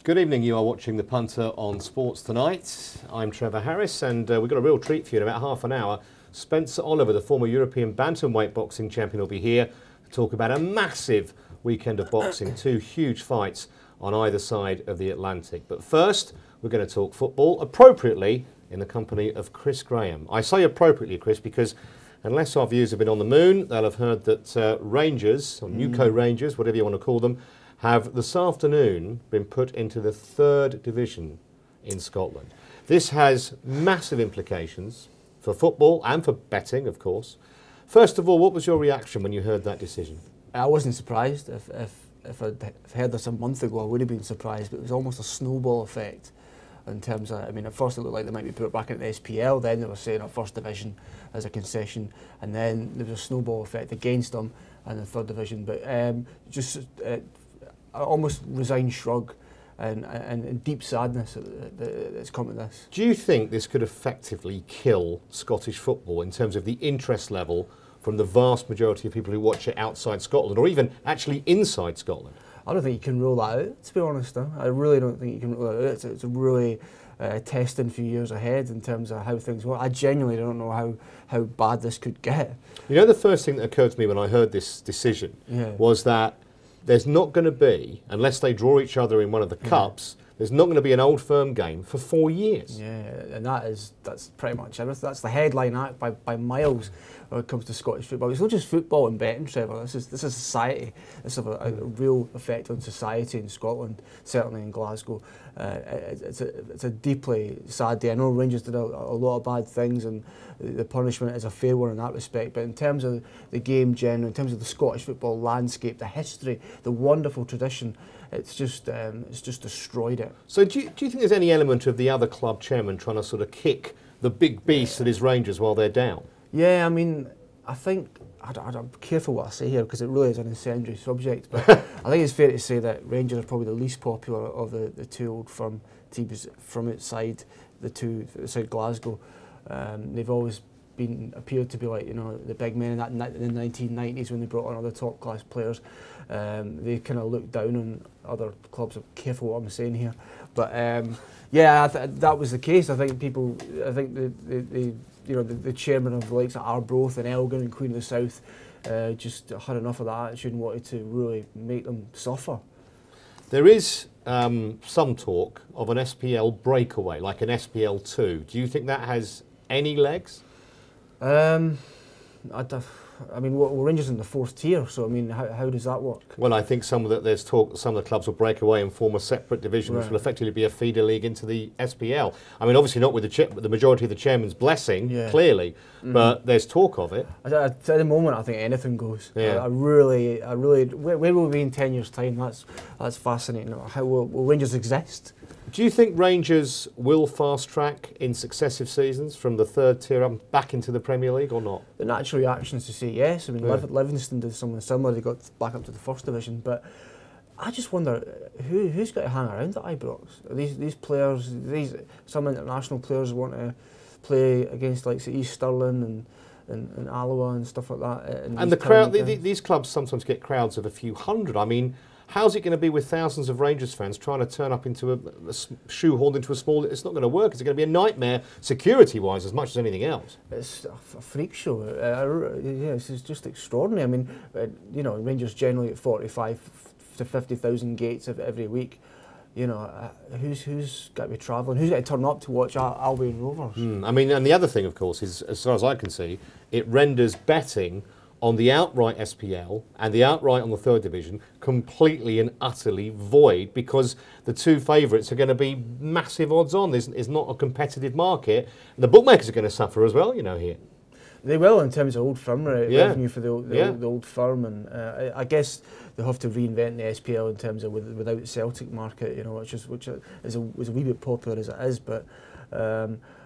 Good evening, you are watching the Punter on Sports Tonight. I'm Trevor Harris and we've got a real treat for you in about half an hour. Spencer Oliver, the former European bantamweight boxing champion, will be here to talk about a massive weekend of boxing, two huge fights on either side of the Atlantic. But first, we're going to talk football, appropriately in the company of Chris Graham. I say appropriately, Chris, because unless our viewers have been on the moon, they'll have heard that Rangers, or Newco Rangers, whatever you want to call them, have this afternoon been put into the third division in Scotland. This has massive implications for football and for betting, of course. First of all, what was your reaction when you heard that decision? I wasn't surprised. If I'd heard this a month ago, I would have been surprised, but it was almost a snowball effect in terms of, I mean, at first it looked like they might be put back into the SPL, then they were saying a first division as a concession, and then there was a snowball effect against them in the third division. But almost resigned shrug and deep sadness that's come to this. Do you think this could effectively kill Scottish football in terms of the interest level from the vast majority of people who watch it outside Scotland or even actually inside Scotland? I don't think you can rule that out, to be honest. I really don't think you can rule that out. It's a really testing few years ahead in terms of how things work. I genuinely don't know how bad this could get. You know, the first thing that occurred to me when I heard this decision was that there's not going to be, unless they draw each other in one of the cups, there's not going to be an Old Firm game for 4 years. Yeah, and that's pretty much it. That's the headline act by miles when it comes to Scottish football. It's not just football and betting, Trevor. This is society. This has a real effect on society in Scotland, certainly in Glasgow. It's a deeply sad day. I know Rangers did a lot of bad things, and the punishment is a fair one in that respect. But in terms of the game generally, in terms of the Scottish football landscape, the history, the wonderful tradition, it's just destroyed it. So do you think there's any element of the other club chairman trying to sort of kick the big beast that is Rangers while they're down? Yeah, I mean, I think, I'm careful what I say here because it really is an incendiary subject, but I think it's fair to say that Rangers are probably the least popular of the two Old Firm teams from outside outside Glasgow. They've always appeared to be like, you know, the big men in the 1990s when they brought on other top class players. They kind of looked down on other clubs. I'm careful what I'm saying here, but yeah, that was the case. I think the chairman of the likes of Arbroath and Elgin and Queen of the South just had enough of that attitude and wanted to really make them suffer. There is some talk of an SPL breakaway, like an SPL 2. Do you think that has any legs? I mean, Rangers in the fourth tier, so I mean, how does that work? Well, I think there's talk that some of the clubs will break away and form a separate division, which will effectively be a feeder league into the SPL. I mean, obviously not with the majority of the chairman's blessing, clearly, but there's talk of it. At the moment, I think anything goes. Yeah. I really, where will we be in 10 years' time? That's fascinating. How will Rangers exist? Do you think Rangers will fast track in successive seasons from the third tier up back into the Premier League or not? The natural reaction is to say yes. I mean, Livingston did something similar. They got back up to the first division. But I just wonder who's got to hang around at Ibrox? These players, some international players want to play against like East Stirling and Alloa and stuff like that. And the crowd, these clubs sometimes get crowds of a few hundred. I mean, how's it going to be with thousands of Rangers fans trying to turn up into a shoehorned into a small? It's not going to work. It's going to be a nightmare security-wise as much as anything else. It's a freak show. It's just extraordinary. I mean, you know, Rangers generally at 45 to 50,000 gates every week. You know, who's got to be travelling? Who's got to turn up to watch Albion Rovers? I mean, and the other thing, of course, is as far as I can see, it renders betting on the outright SPL and the outright on the third division completely and utterly void because the two favourites are going to be massive odds on. It's not a competitive market. And the bookmakers are going to suffer as well, you know, here. They will in terms of Old Firm revenue for the Old Firm, and I guess they'll have to reinvent the SPL in terms of without the Celtic market, you know, which is a wee bit popular as it is. But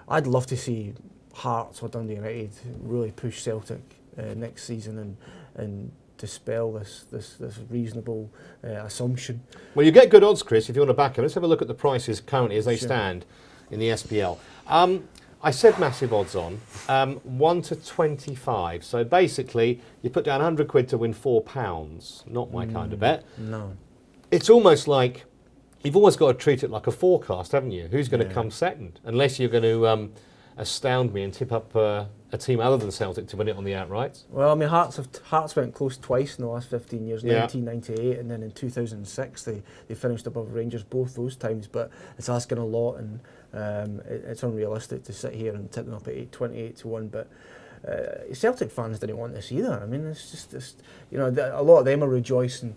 I'd love to see Hearts or Dundee United really push Celtic next season and dispel this reasonable assumption. Well, you get good odds, Chris, if you want to back them. Let's have a look at the prices currently as they stand in the SPL. I said massive odds on, 1 to 25. So basically, you put down 100 quid to win £4. Not my kind of bet. No. It's almost like you've always got to treat it like a forecast, haven't you? Who's going to come second? Unless you're going to astound me and tip up a team other than Celtic to win it on the outrights. Well, I mean, Hearts went close twice in the last 15 years, 1998 and then in 2006 they finished above Rangers both those times, but it's asking a lot, and it's unrealistic to sit here and tip them up at 28 to 1, but Celtic fans didn't want this either. I mean, it's just you know, a lot of them are rejoicing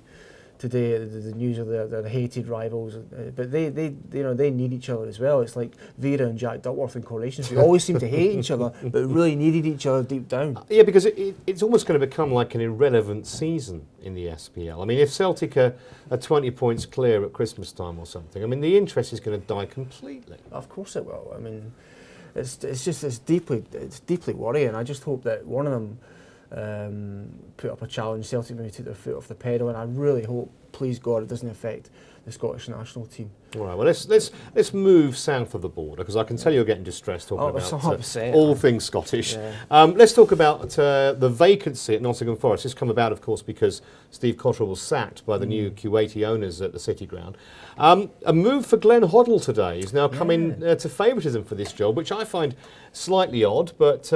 today the news of their hated rivals, but they you know, they need each other as well. It's like Vera and Jack Duckworth in Coronation Street. Always seem to hate each other, but really needed each other deep down. Yeah, because it's almost going to become like an irrelevant season in the SPL. I mean, if Celtic are 20 points clear at Christmas time or something, I mean, the interest is going to die completely. Of course it will. I mean, it's deeply worrying. I just hope that one of them put up a challenge. Celtic maybe took their foot off the pedal, and I really hope, please God, it doesn't affect the Scottish national team. All right, well, let's move south of the border, because I can tell you're getting distressed talking about all things Scottish. Yeah. Let's talk about the vacancy at Nottingham Forest. It's come about, of course, because Steve Cotterill was sacked by the new Kuwaiti owners at the City Ground. A move for Glenn Hoddle today is now coming to favouritism for this job, which I find slightly odd, but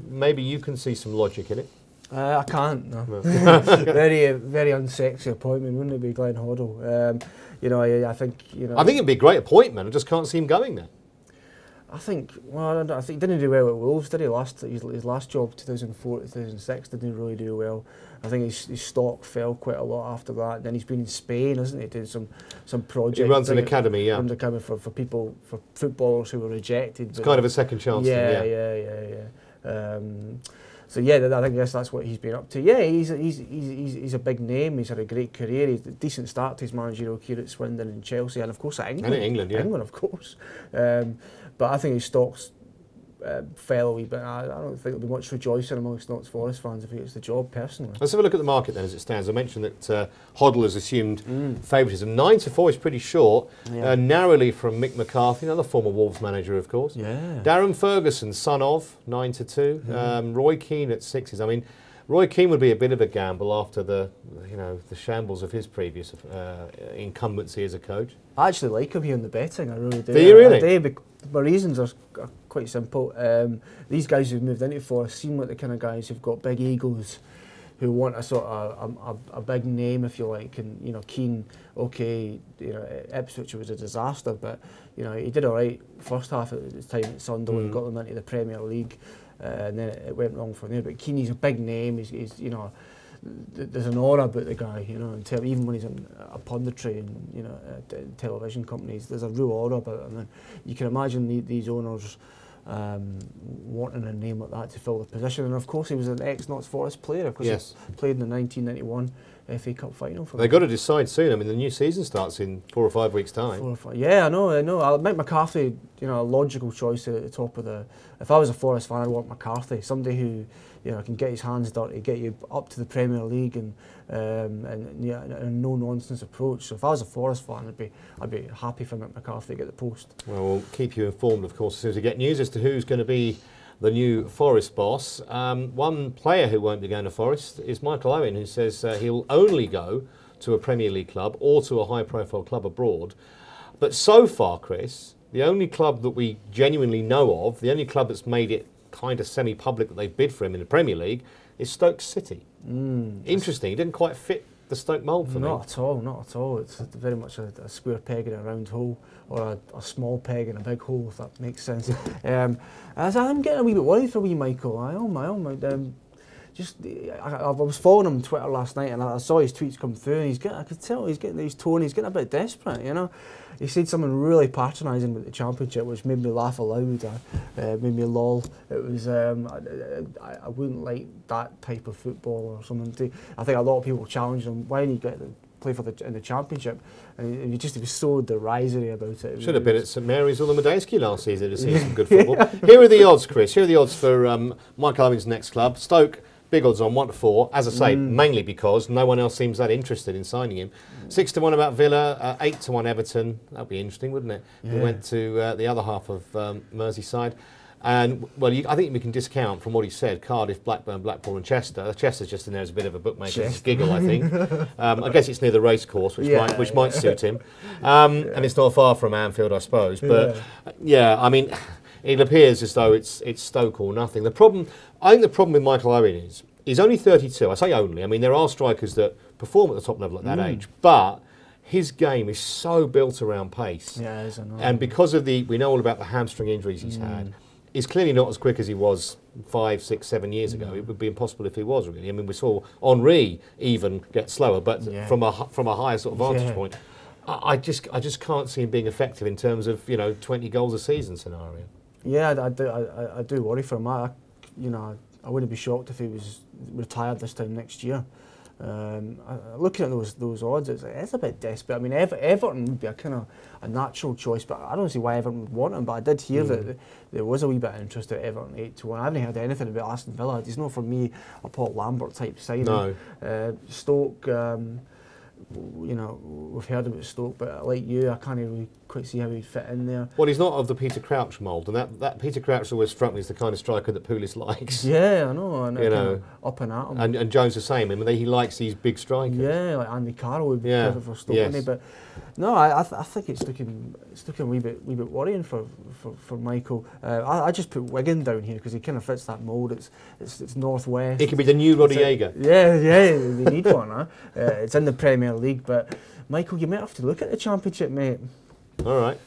maybe you can see some logic in it. I can't. No. Very unsexy appointment, wouldn't it be, Glenn Hoddle? You know, I think, you know, I think it'd be a great appointment. I just can't see him going there. I think, well, I think he didn't do well at Wolves, did he? His last job, 2004 to 2006, didn't really do well. I think his stock fell quite a lot after that. And then he's been in Spain, hasn't he, doing some project. He runs an academy, yeah. Runs an academy for people, for footballers who were rejected. It's kind of a second chance. Yeah. So yeah, I think that's what he's been up to. Yeah, he's a big name. He's had a great career. He's a decent start to his managerial career at Swindon and Chelsea, and of course at England. And at England, yeah. England, of course. But I think his stocks fell a wee bit. I don't think there'll be much rejoicing amongst Notts Forest fans if he gets the job, personally. Let's have a look at the market then as it stands. I mentioned that Hoddle has assumed favouritism. 9 to 4 is pretty short, narrowly from Mick McCarthy, another former Wolves manager, of course. Yeah. Darren Ferguson, son of, 9 to 2. Roy Keane at 6s. I mean, Roy Keane would be a bit of a gamble after the shambles of his previous incumbency as a coach. I actually like him here in the betting. I really do. Do you really? My reasons are quite simple. These guys who've moved into Forest seem like the kind of guys who've got big egos, who want a sort of a big name, if you like. And you know, Keane, okay, you know, Ipswich was a disaster, but you know, he did all right first half at his time at Sunderland, got them into the Premier League. And then it went wrong from there. But Keane's a big name. He's you know, there's an aura about the guy. You know, even when he's on a punditry and you know, television companies, there's a real aura about him. And you can imagine these owners wanting a name like that to fill the position. And of course, he was an ex-Notts Forest player because he played in the 1991 FA Cup final for them. They've got to decide soon. I mean, the new season starts in 4 or 5 weeks' time. 4 or 5. Yeah, I know. I'll make McCarthy, you know, a logical choice at the top of the. If I was a Forest fan, I'd want McCarthy, somebody who, you know, can get his hands dirty, get you up to the Premier League, and a no nonsense approach. So if I was a Forest fan, I'd be happy for Mick McCarthy to get the post. Well, we'll keep you informed, of course, as soon as we get news as to who's going to be the new Forest boss. One player who won't be going to Forest is Michael Owen, who says he'll only go to a Premier League club or to a high-profile club abroad. But so far, Chris, the only club that we genuinely know of, the only club that's made it kind of semi-public that they've bid for him in the Premier League, is Stoke City. Interesting. He didn't quite fit the Stoke mould for me. Not at all. It's very much a square peg in a round hole, or a small peg in a big hole, if that makes sense. As I'm getting a wee bit worried for wee Michael. I was following him on Twitter last night, and I saw his tweets come through, and I could tell he's getting his tone. He's getting a bit desperate, you know. He said something really patronising about the Championship, which made me laugh aloud, made me lol. It was I wouldn't like that type of football or something. I think a lot of people challenged him. Why didn't you get to play in the Championship? And he was so derisory about it. Should have been at St Mary's or the Medeski last season to see some good football. Here are the odds, Chris. Here are the odds for Michael Owen's next club, Stoke. Big odds on 1 to 4, as I say, mainly because no one else seems that interested in signing him. 6 to 1 about Villa, 8 to 1 Everton. That'd be interesting, wouldn't it? Yeah. We went to the other half of Merseyside. And, well, I think we can discount from what he said, Cardiff, Blackburn, Blackpool and Chester. Chester's just in there as a bit of a bookmaker's giggle, I think. I guess it's near the racecourse, which might suit him. And it's not far from Anfield, I suppose. But, yeah, I mean, it appears as though it's Stoke or nothing. I think the problem with Michael Owen is he's only 32. I say only. I mean, there are strikers that perform at the top level at that age. But his game is so built around pace. Yeah, it is, I know. And because of we know all about the hamstring injuries he's had, he's clearly not as quick as he was 5, 6, 7 years ago. It would be impossible if he was, really. I mean, we saw Henry even get slower, but from a higher sort of vantage point. I just can't see him being effective in terms of 20 goals a season scenario. Yeah, I do worry for him. I wouldn't be shocked if he was retired this time next year. Looking at those odds, it's a bit desperate. I mean, Everton would be a natural choice, but I don't see why Everton would want him. But I did hear that there was a wee bit of interest at Everton 8-1. I haven't heard anything about Aston Villa. He's not for me a Paul Lambert type signing. No. Stoke, we've heard about Stoke, but like you, I can't really quite see how he'd fit in there. Well, he's not of the Peter Crouch mould, and that Peter Crouch always struck me as the kind of striker that Pulis likes. Yeah, I know, and up and at him. And Jones the same. I mean, he likes these big strikers. Yeah, like Andy Carroll would be perfect for Stoke, wouldn't he? But no, I think it's looking a wee bit worrying for Michael. I just put Wigan down here because he kind of fits that mould. It's northwest. He could be the new Roddy Yeager. Yeah, they need one. Huh? It's in the Premier League, but Michael, you might have to look at the Championship, mate. All right.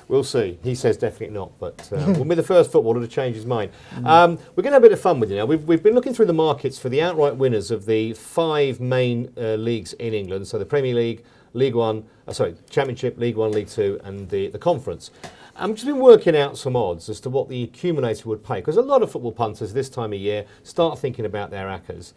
We'll see. He says definitely not, but we'll be the first footballer to change his mind. We're going to have a bit of fun with you now. We've been looking through the markets for the outright winners of the 5 main leagues in England, so the Premier League, Championship, League 1, League 2 and the Conference. I've just been working out some odds as to what the accumulator would pay, because a lot of football punters this time of year start thinking about their ACCAs.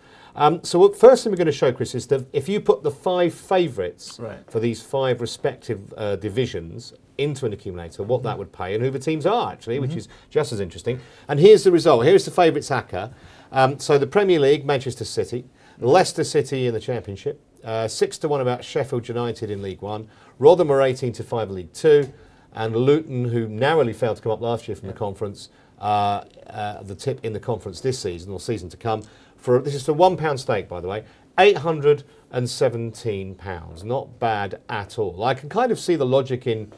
So first thing we're going to show, Chris, is that if you put the 5 favourites for these 5 respective divisions into an accumulator, what that would pay and who the teams are, actually, which is just as interesting. And here's the result. Here's the favourites ACCA. So the Premier League, Manchester City, Leicester City in the Championship, 6-1 about Sheffield United in League 1, Rotherham are 18-5 in League 2, and Luton, who narrowly failed to come up last year from the conference, the tip in the conference this season, or season to come. This is for £1 stake, by the way, £817. Not bad at all. I can kind of see the logic in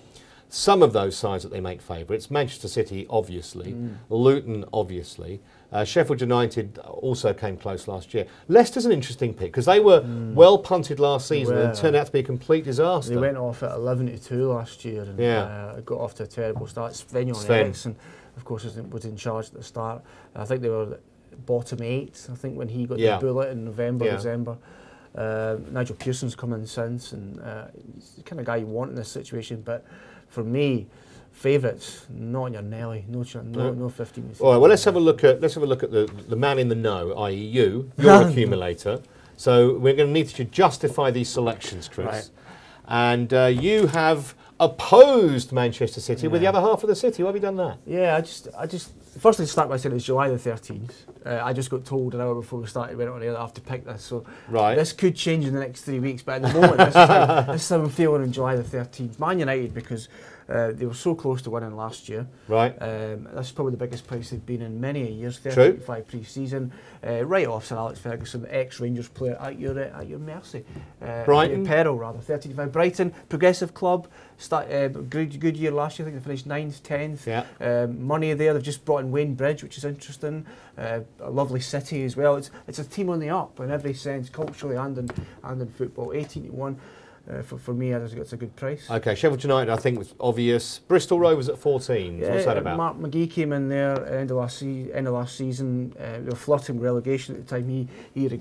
some of those sides that they make favourites. Manchester City, obviously. Luton, obviously. Sheffield United also came close last year. Leicester's an interesting pick because they were well punted last season and turned out to be a complete disaster. They went off at 11-2 last year and got off to a terrible start. Sven Eriksson, of course, was in charge at the start. I think they were bottom 8, I think, when he got the bullet in November, December. Nigel Pearson's come in since, and he's the kind of guy you want in this situation. But for me, favourites, not in your Nelly, no 15. All right, well, let's have a look at the man in the know, i.e. your accumulator. So we're going to need to justify these selections, Chris. Right. And you have opposed Manchester City with the other half of the city. Why have you done that? Yeah, I just firstly start by saying it's July the 13th. I just got told an hour before we started, went on air, that I have to pick this. So this could change in the next 3 weeks, but at the moment, this is how I'm feeling on July the 13th. Man United, because they were so close to winning last year. Right. This is probably the biggest price they've been in many years. 35 pre-season. Right off Sir Alex Ferguson, ex-Rangers player at your mercy. Brighton. Peril, rather. 35. Brighton, progressive club. Good year last year. I think they finished 9th, 10th. Yeah. Money there. They've just brought in Wayne Bridge, which is interesting. A lovely city as well. It's a team on the up in every sense, culturally and in football. 18-1. For me, I think it's a good price. Okay, Sheffield United, I think, was obvious. Bristol Rovers at 14. What's that about? Mark McGee came in there end of last season. They were flirting relegation at the time. He had a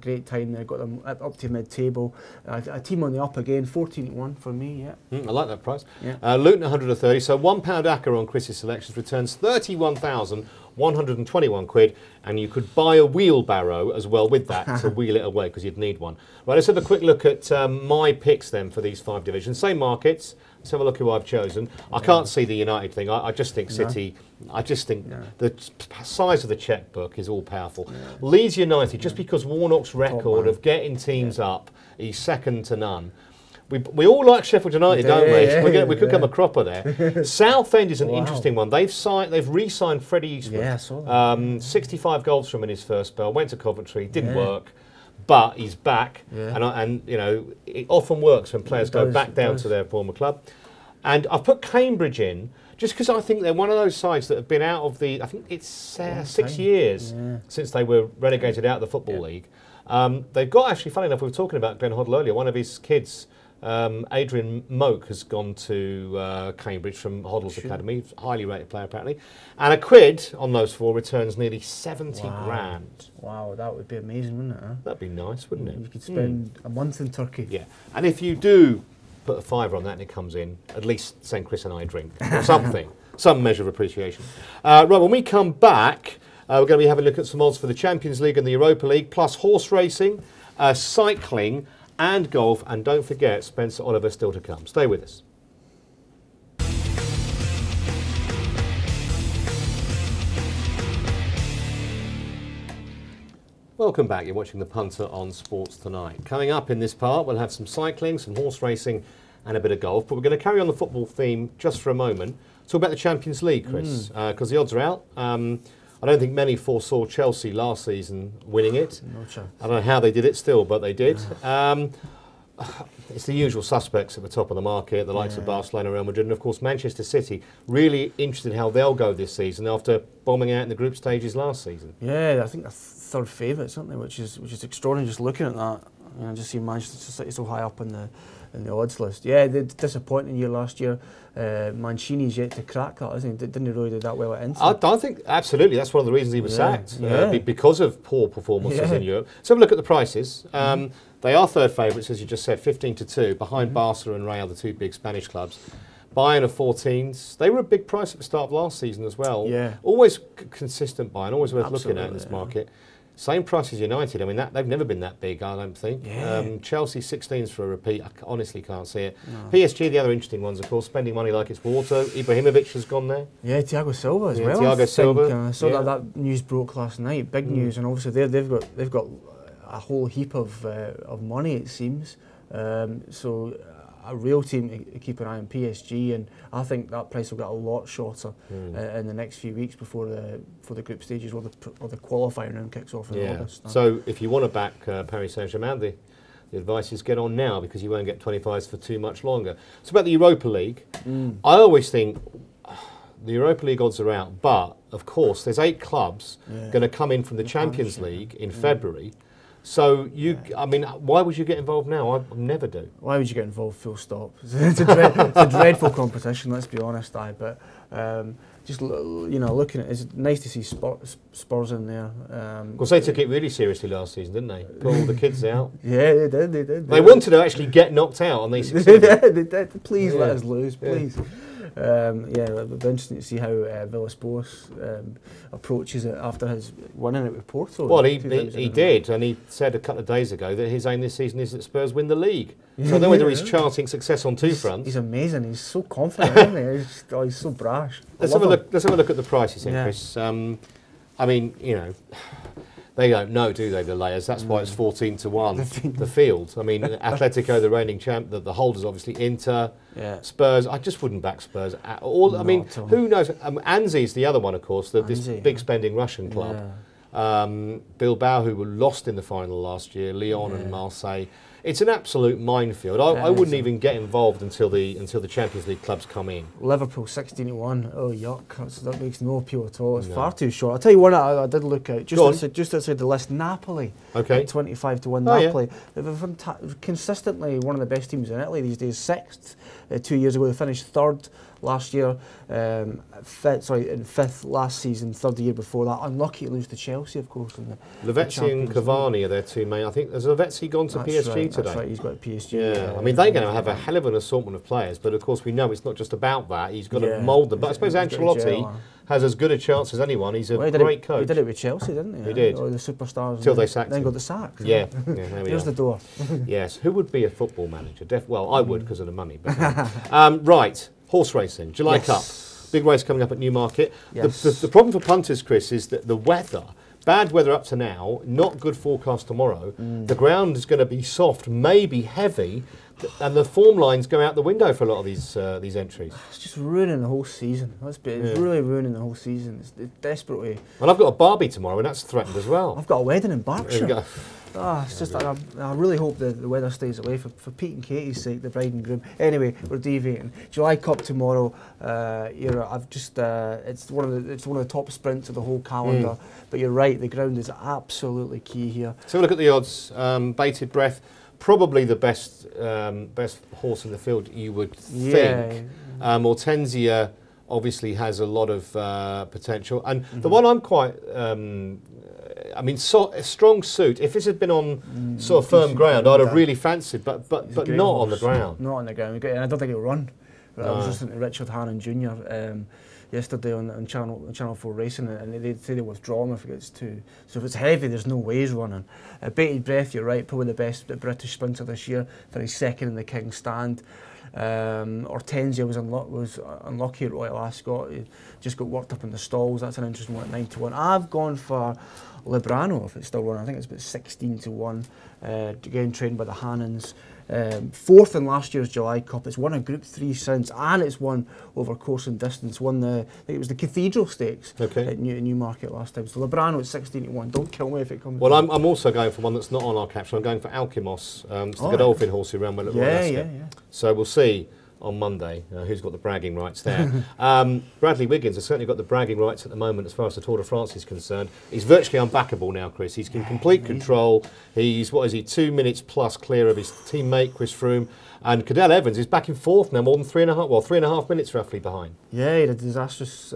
great time there. Got them up to mid-table. A team on the up again. 14-1 for me. Yeah. I like that price. Yeah. Luton 130. So £1 ACCA on Chris's selections returns 31,121 quid, and you could buy a wheelbarrow as well with that to wheel it away because you'd need one. Right, let's have a quick look at my picks then for these 5 divisions. Same markets. Let's have a look who I've chosen. I can't see the United thing. I just think City. I just think the size of the chequebook is all powerful. Leeds United, just because Warnock's record of getting teams up, he's second to none. We all like Sheffield United, don't we? Yeah, We could come a cropper there. Southend is an interesting one. They've re-signed Freddie Eastwood. Yeah, I saw that. 65 goals from him in his first spell. Went to Coventry, didn't work, but he's back. Yeah. And you know, it often works when players go back down to their former club. And I've put Cambridge in just because I think they're one of those sides that have been out of the. I think it's 6 years since they were relegated out of the Football League. They've got, actually, funny enough, we were talking about Glenn Hoddle earlier. One of his kids, Adrian Moke, has gone to Cambridge from Hoddle's academy. Highly rated player, apparently. And a quid on those 4 returns nearly 70 grand. Wow, that would be amazing, wouldn't it? Huh? That'd be nice, wouldn't it? You could spend a month in Turkey. Yeah, and if you do put a fiver on that and it comes in, at least send Chris and I a drink or something, some measure of appreciation. Right, when we come back, we're going to be having a look at some odds for the Champions League and the Europa League, plus horse racing, cycling and golf. And don't forget, Spencer Oliver still to come. Stay with us. Welcome back. You're watching The Punter on Sports Tonight. Coming up in this part, we'll have some cycling, some horse racing and a bit of golf. But we're going to carry on the football theme just for a moment. Talk about the Champions League, Chris, because the odds are out. I don't think many foresaw Chelsea last season winning it. No chance. I don't know how they did it still, but they did. It's the usual suspects at the top of the market, the likes of Barcelona, Real Madrid, and of course Manchester City. Really interested in how they'll go this season after bombing out in the group stages last season. Yeah, I think they're third favourites, aren't they? Which is extraordinary. Just looking at that, you know, just seeing Manchester City so high up in the odds list. Yeah, the disappointing year last year. Mancini's yet to crack that, isn't he? Didn't he really do that well at Inter? I think absolutely. That's one of the reasons he was sacked because of poor performances in Europe. So have a look at the prices. They are third favourites, as you just said, 15-2, behind Barca and Real, the 2 big Spanish clubs. Bayern are 14s. They were a big price at the start of last season as well. Yeah. Always consistent Bayern, always worth looking at in this market. Same price as United. I mean, they've never been that big, I don't think. Yeah. Chelsea 16s for a repeat. I honestly can't see it. No. PSG, the other interesting ones, of course, spending money like it's water. Ibrahimovic has gone there. Yeah, Thiago Silva as well. Thiago Silva. So that news broke last night. Big news, and obviously they've got a whole heap of money, it seems. So a real team to keep an eye on, PSG, and I think that price will get a lot shorter in the next few weeks before the group stages or the qualifying round kicks off in August. So if you want to back Paris Saint-Germain, the advice is get on now because you won't get 25s for too much longer. So about the Europa League, I always think the Europa League odds are out, but of course there's 8 clubs going to come in from the Champions League in February. So I mean, why would you get involved now? I never do. Why would you get involved? Full stop. It's a dreadful competition. Let's be honest, But just looking at it's nice to see Spurs in there. Because they took it really seriously last season, didn't they? Put all the kids out. Yeah, they did. They wanted to actually get knocked out, and they succeeded. They did. Please let us lose, please. It'll be interesting to see how Villas-Boas approaches it after his winning it with Porto. Well, he did, and he said a couple of days ago that his aim this season is that Spurs win the league. So I know whether he's charting success on 2 fronts. He's amazing. He's so confident, isn't he? He's so brash. Let's have a look at the prices here, Chris. I mean, they don't know, do they, the layers? That's why it's 14-1, the field. I mean, Atletico, the reigning champ, the holders, obviously, Inter, Spurs. I just wouldn't back Spurs at all. I mean, who knows? Anzi's the other one, of course, this big spending Russian club. Bilbao, who were lost in the final last year, Lyon and Marseille. It's an absolute minefield. I wouldn't even get involved until the Champions League clubs come in. Liverpool 16-1. Oh yuck! That makes no appeal at all. It's far too short. I'll tell you one I did look at just outside the list. Napoli. Okay. 25-1 Napoli. They're consistently one of the best teams in Italy these days. 6th 2 years ago. They finished 3rd last year. 5th last season. 3rd the year before that. Unlucky to lose to Chelsea, of course. Lavezzi and Cavani are their 2 main. I think has Lavezzi gone to PSG today? That's right, he's got a PSG. Yeah, I mean they're going to have a hell of an assortment of players, but of course we know it's not just about that. He's got to mould them. But I suppose Ancelotti has as good a chance as anyone. He's a great coach. He did it with Chelsea, didn't he? He did. Or the superstars. Till they sacked him. Then got the sack. Yeah, there we Here's the door. Yes, who would be a football manager? Well, I would because of the money. But right, horse racing, July Cup. Big race coming up at Newmarket. Yes. The problem for punters, Chris, is that the weather, bad weather up to now, not good forecast tomorrow. The ground is going to be soft, maybe heavy, And the form lines go out the window for a lot of these entries. It's just ruining the whole season. It's really ruining the whole season. It's desperately. Well, I've got a Barbie tomorrow, and that's threatened as well. I've got a wedding in Berkshire. There we go. It's just I really hope the weather stays away for Pete and Katie's sake, the bride and groom. Anyway, we're deviating. July Cup tomorrow. I've just it's one of the top sprints of the whole calendar. But you're right, the ground is absolutely key here. So look at the odds. Bated Breath, probably the best horse in the field, you would think. Hortensia obviously has a lot of potential, and the one I'm quite. A strong suit. If this had been on sort of firm ground, I'd have really fancied, but not on the ground. Not on the ground. And I don't think he'll run. I was listening to Richard Hannon Jr. Yesterday on Channel 4 Racing, and they say they withdraw him if it gets too. So if it's heavy, there's no way he's running. Bated Breath, you're right, probably the best British sprinter this year. Finished second in the King's Stand. Hortensia was unlucky at Royal Ascot. He just got worked up in the stalls. That's an interesting one at 9-1. I've gone for Librano if it's still running. I think it's about 16-1. Again, trained by the Hannons. Fourth in last year's July Cup. It's won a Group 3 since, and it's won over course and distance. Won I think it was the Cathedral Stakes at Newmarket last time. So Librano at 16-1. Don't kill me if it comes. Well, I'm also going for one that's not on our caption. I'm going for Alkimos. It's the Godolphin horse who ran well at Royal Ascot. So we'll see on Monday who's got the bragging rights there. Bradley Wiggins has certainly got the bragging rights at the moment as far as the Tour de France is concerned. He's virtually unbackable now, Chris. He's in complete control. He's 2 minutes plus clear of his teammate Chris Froome, and Cadell Evans is back in fourth now, more than 3.5 minutes roughly behind. Yeah, he had a disastrous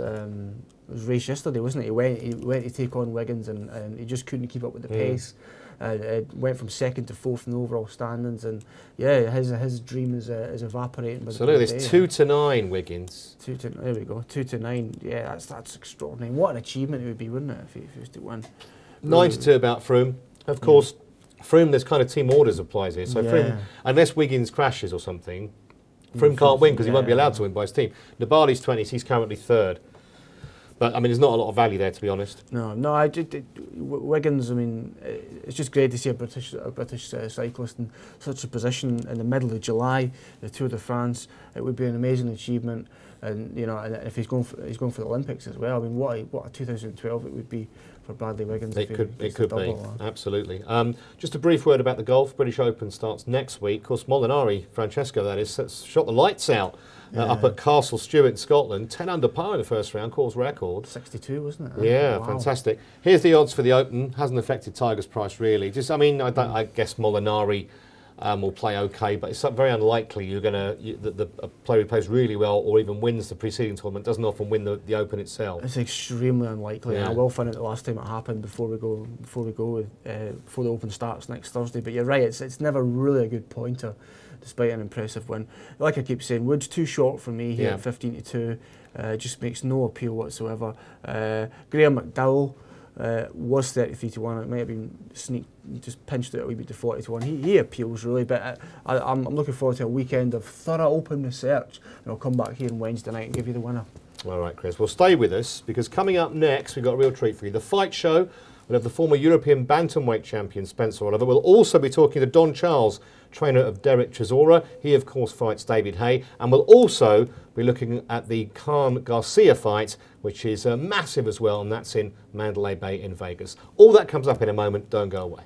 race yesterday, wasn't it? He went to take on Wiggins, and he just couldn't keep up with the pace. Went from second to fourth in the overall standings, and his dream is evaporating. So look at this, 2-9 Wiggins. There we go, 2-9. Yeah, that's extraordinary. What an achievement it would be, wouldn't it, if he was to win? 9-2 about Froome. Of course, Froome, there's kind of team orders applies here. So Froome, unless Wiggins crashes or something, Froome can't win because he won't be allowed to win by his team. Nibali's 20s, he's currently third. But, there's not a lot of value there, to be honest. No, Wiggins, it's just great to see a British cyclist in such a position in the middle of July, the Tour de France. It would be an amazing achievement, and and if he's going for the Olympics as well. What a 2012 it would be for Bradley Wiggins. It could be, absolutely. Just a brief word about the golf. British Open starts next week. Of course, Molinari, Francesco, that is, shot the lights out. Up at Castle Stewart in Scotland, 10 under par in the first round, course record. 62, wasn't it? Yeah, wow. Fantastic. Here's the odds for the Open. Hasn't affected Tiger's price really. I guess Molinari will play okay, but it's very unlikely that a player who plays really well or even wins the preceding tournament doesn't often win the Open itself. It's extremely unlikely. Yeah. I will find out the last time it happened before the Open starts next Thursday. But you're right, it's never really a good pointer, despite an impressive win. Like I keep saying, Wood's too short for me here at 15-2. Just makes no appeal whatsoever. Graham McDowell was 33-1. It might have been just pinched it a wee bit to 40-1. He appeals really, but I'm looking forward to a weekend of thorough Open research, and I'll come back here on Wednesday night and give you the winner. All right, Chris. Well, stay with us, because coming up next, we've got a real treat for you. The Fight Show. We'll have the former European bantamweight champion Spencer Oliver. We'll also be talking to Don Charles, trainer of Derek Chisora. He, of course, fights David Hay. And we'll also be looking at the Khan Garcia fight, which is massive as well, and that's in Mandalay Bay in Vegas. All that comes up in a moment. Don't go away.